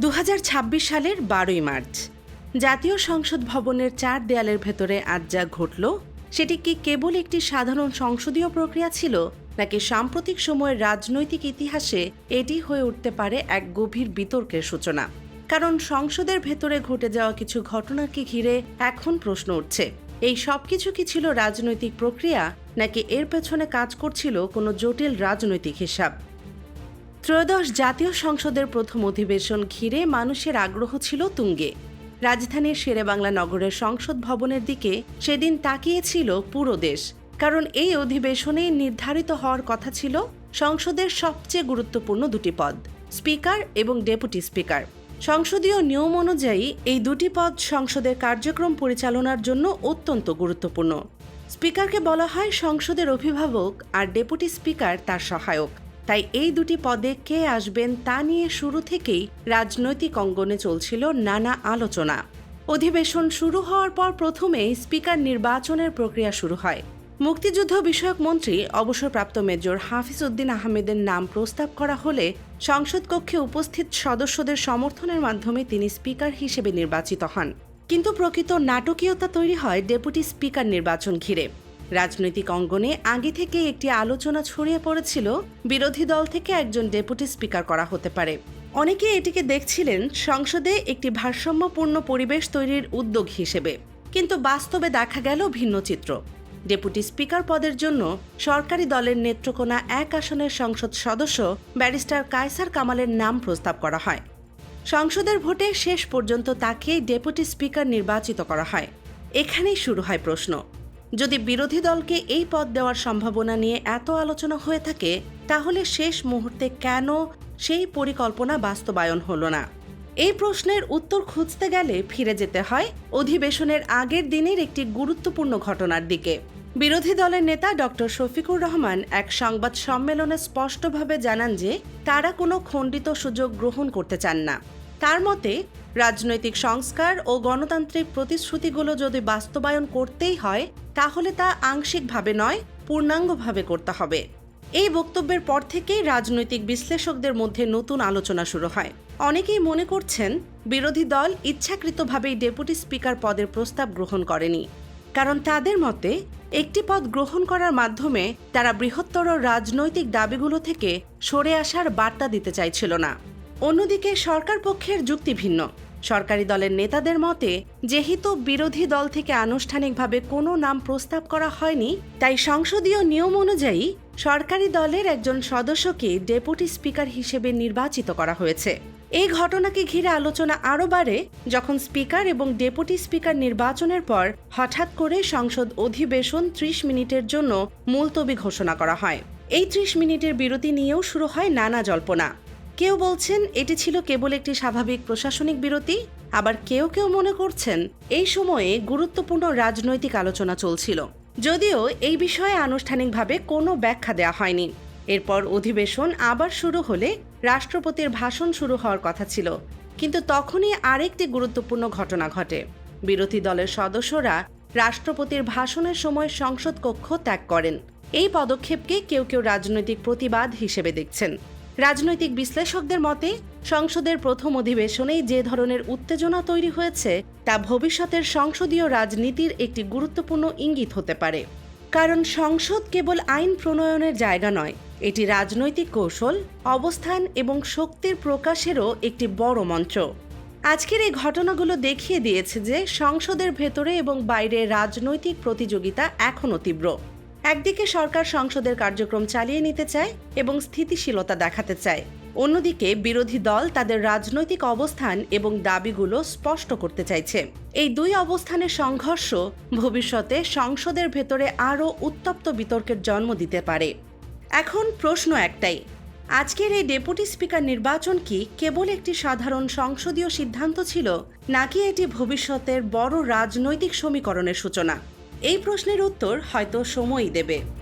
2026 সালের 12ই মার্চ জাতীয় সংসদ ভবনের 4 দেয়ালের ভেতরে আজ যা ঘটল সেটি কি কেবল একটি সাধারণ সংসদীয় প্রক্রিয়া ছিল, নাকি সাম্প্রতিক সময়ের রাজনৈতিক ইতিহাসে এটি হয়ে উঠতে পারে এক গভীর বিতর্কের সূচনা? কারণ সংসদের ভেতরে ঘটে যাওয়া কিছু ঘটনাকে ঘিরে এখন প্রশ্ন উঠছে, এই সবকিছু কি ছিল রাজনৈতিক প্রক্রিয়া, নাকি এর পেছনে কাজ করছিল কোনো জটিল রাজনৈতিক হিসাব? ত্রয়োদশ জাতীয় সংসদের প্রথম অধিবেশন ঘিরে মানুষের আগ্রহ ছিল তুঙ্গে। রাজধানীর শেরেবাংলা নগরের সংসদ ভবনের দিকে সেদিন তাকিয়েছিল পুরো দেশ, কারণ এই অধিবেশনে নির্ধারিত হওয়ার কথা ছিল সংসদের সবচেয়ে গুরুত্বপূর্ণ দুটি পদ, স্পিকার এবং ডেপুটি স্পিকার। সংসদীয় নিয়ম অনুযায়ী এই দুটি পদ সংসদের কার্যক্রম পরিচালনার জন্য অত্যন্ত গুরুত্বপূর্ণ। স্পিকারকে বলা হয় সংসদের অভিভাবক আর ডেপুটি স্পিকার তার সহায়ক। তাই এই দুটি পদে কে আসবেন তা নিয়ে শুরু থেকেই রাজনৈতিক অঙ্গনে চলছিল নানা আলোচনা। অধিবেশন শুরু হওয়ার পর প্রথমেই স্পিকার নির্বাচনের প্রক্রিয়া শুরু হয়। মুক্তিযুদ্ধ বিষয়ক মন্ত্রী অবসরপ্রাপ্ত মেজর হাফিজ উদ্দিন আহমেদের নাম প্রস্তাব করা হলে সংসদ কক্ষে উপস্থিত সদস্যদের সমর্থনের মাধ্যমে তিনি স্পিকার হিসেবে নির্বাচিত হন। কিন্তু প্রকৃত নাটকীয়তা তৈরি হয় ডেপুটি স্পিকার নির্বাচন ঘিরে। রাজনৈতিক অঙ্গনে আগে থেকে একটি আলোচনা ছড়িয়ে পড়েছিল বিরোধী দল থেকে একজন ডেপুটি স্পিকার করা হতে পারে। অনেকে এটিকে দেখছিলেন সংসদে একটি ভারসাম্যপূর্ণ পরিবেশ তৈরির উদ্যোগ হিসেবে, কিন্তু বাস্তবে দেখা গেল ভিন্ন চিত্র। ডেপুটি স্পিকার পদের জন্য সরকারি দলের নেত্রকোনা 1 আসনের সংসদ সদস্য ব্যারিস্টার কায়সার কামালের নাম প্রস্তাব করা হয়। সংসদের ভোটে শেষ পর্যন্ত তাকেই ডেপুটি স্পিকার নির্বাচিত করা হয়। এখানেই শুরু হয় প্রশ্ন, যদি বিরোধী দলকে এই পদ দেওয়ার সম্ভাবনা নিয়ে এত আলোচনা হয়ে থাকে, তাহলে শেষ মুহূর্তে কেন সেই পরিকল্পনা বাস্তবায়ন হলো না? এই প্রশ্নের উত্তর খুঁজতে গেলে ফিরে যেতে হয় অধিবেশনের আগের দিনের একটি গুরুত্বপূর্ণ ঘটনার দিকে। বিরোধী দলের নেতা ডক্টর শফিকুর রহমান এক সংবাদ সম্মেলনে স্পষ্টভাবে জানান যে তারা কোনো খণ্ডিত সুযোগ গ্রহণ করতে চান না। তার মতে, রাজনৈতিক সংস্কার ও গণতান্ত্রিক প্রতিশ্রুতিগুলো যদি বাস্তবায়ন করতেই হয়, তাহলে তা আংশিকভাবে নয়, পূর্ণাঙ্গভাবে করতে হবে। এই বক্তব্যের পর থেকেই রাজনৈতিক বিশ্লেষকদের মধ্যে নতুন আলোচনা শুরু হয়। অনেকেই মনে করছেন বিরোধী দল ইচ্ছাকৃতভাবেই ডেপুটি স্পিকার পদের প্রস্তাব গ্রহণ করেনি, কারণ তাদের মতে একটি পদ গ্রহণ করার মাধ্যমে তারা বৃহত্তর রাজনৈতিক দাবিগুলো থেকে সরে আসার বার্তা দিতে চাইছিল না। অন্যদিকে সরকার পক্ষের যুক্তি ভিন্ন। সরকারি দলের নেতাদের মতে, যেহেতু বিরোধী দল থেকে আনুষ্ঠানিকভাবে কোনো নাম প্রস্তাব করা হয়নি, তাই সংসদীয় নিয়ম অনুযায়ী সরকারি দলের একজন সদস্যকে ডেপুটি স্পিকার হিসেবে নির্বাচিত করা হয়েছে। এই ঘটনাকে ঘিরে আলোচনা আরও বাড়ে যখন স্পিকার এবং ডেপুটি স্পিকার নির্বাচনের পর হঠাৎ করে সংসদ অধিবেশন 30 মিনিটের জন্য মুলতবি ঘোষণা করা হয়। এই 30 মিনিটের বিরতি নিয়েও শুরু হয় নানা জল্পনা। কেউ বলছেন এটি ছিল কেবল একটি স্বাভাবিক প্রশাসনিক বিরতি, আবার কেউ কেউ মনে করছেন এই সময়ে গুরুত্বপূর্ণ রাজনৈতিক আলোচনা চলছিল, যদিও এই বিষয়ে আনুষ্ঠানিকভাবে কোনো ব্যাখ্যা দেওয়া হয়নি। এরপর অধিবেশন আবার শুরু হলে রাষ্ট্রপতির ভাষণ শুরু হওয়ার কথা ছিল, কিন্তু তখনই আরেকটি গুরুত্বপূর্ণ ঘটনা ঘটে। বিরোধী দলের সদস্যরা রাষ্ট্রপতির ভাষণের সময় সংসদ কক্ষ ত্যাগ করেন। এই পদক্ষেপকে কেউ কেউ রাজনৈতিক প্রতিবাদ হিসেবে দেখছেন। রাজনৈতিক বিশ্লেষকদের মতে, সংসদের প্রথম অধিবেশনেই যে ধরনের উত্তেজনা তৈরি হয়েছে তা ভবিষ্যতের সংসদীয় রাজনীতির একটি গুরুত্বপূর্ণ ইঙ্গিত হতে পারে। কারণ সংসদ কেবল আইন প্রণয়নের জায়গা নয়, এটি রাজনৈতিক কৌশল, অবস্থান এবং শক্তির প্রকাশেরও একটি বড় মঞ্চ। আজকের এই ঘটনাগুলো দেখিয়ে দিয়েছে যে সংসদের ভেতরে এবং বাইরে রাজনৈতিক প্রতিযোগিতা এখনও তীব্র। একদিকে সরকার সংসদের কার্যক্রম চালিয়ে নিতে চায় এবং স্থিতিশীলতা দেখাতে চায়, অন্যদিকে বিরোধী দল তাদের রাজনৈতিক অবস্থান এবং দাবিগুলো স্পষ্ট করতে চাইছে। এই দুই অবস্থানের সংঘর্ষ ভবিষ্যতে সংসদের ভেতরে আরও উত্তপ্ত বিতর্কের জন্ম দিতে পারে। এখন প্রশ্ন একটাই, আজকের এই ডেপুটি স্পিকার নির্বাচন কি কেবল একটি সাধারণ সংসদীয় সিদ্ধান্ত ছিল, নাকি এটি ভবিষ্যতের বড় রাজনৈতিক সমীকরণের সূচনা? এই প্রশ্নের উত্তর হয়তো সময়ই দেবে।